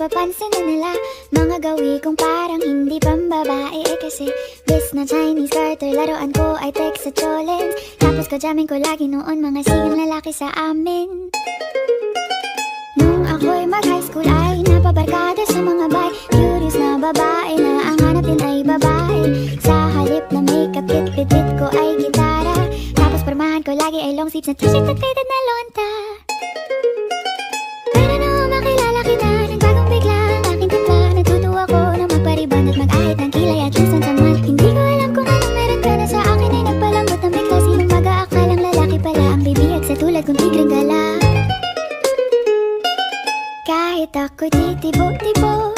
napapansin na nila mga gawi kong parang hindi pambabae. Kasi bis na Chinese garter, laruan ko ay text sa cholens. Tapos jamming ko lagi noon mga sigang lalaki sa amin. Nung ako'y mag-high school ay napabarkada sa mga bay. Curious na babae na ang hanap din ay babae. Sa halip na makeup kit, bit ko ay gitara. Tapos pormahan ko lagi ay long sleeves na t-shirt at faded na lonta. Pero nung makilala kita, nagbagong bigla ang aking timpla. Natutuwa ko na magpariban at mag-ahit ng kilay at lusan sa man. Hindi ko alam kung anong meron ka na sa akin ay nagpalambot ng bigla. Sinong mag-aakalang lalaki pala ang bibiyag sa tulad kong tigring gala. Kahit ako'y titibok-tibok,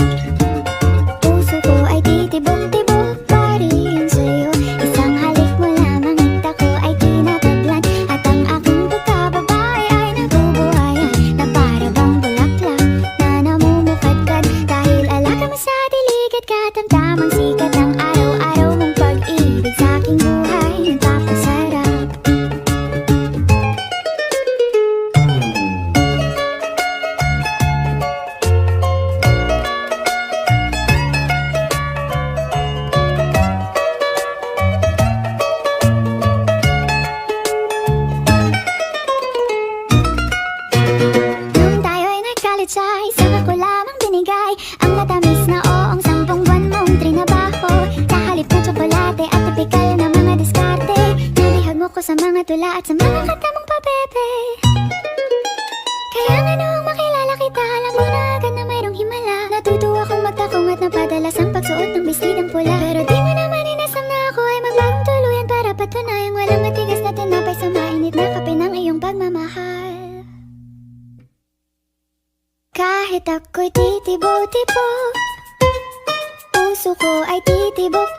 puso ko ay titibok-tibok pa rin sa'yo. Isang halik mo lamang at ako ay tinatablan. At ang aking pagkababae ay nabubuhayan na para bang bulaklak na namumukadkad. Dahil alaga mo sa dilig at katamtamang sikat ng araw-araw mong pag-ibig sa aking buhay nagpapasarap. Isang ako lamang binigay ang matamis na oong 10 buwan mong trinabaho. Sa halip na tsokolate at tipikal na mga diskarte, nalihag mo ko sa mga tula at sa mga kanta mong papepe. Kaya nga noong makilala kita, alam mo na agad na mayroong himala. Natutuwa kong magtakong at napadalas ang pagsuot ng bestidang pula. Pero di mo naman inasam na ako ay magbagong tuluyan para patunayang walang matigas na tinapay sa mainit na kape ng iyong pagmamahal. Kahit ako'y titibok-tibok, puso ko ay titibok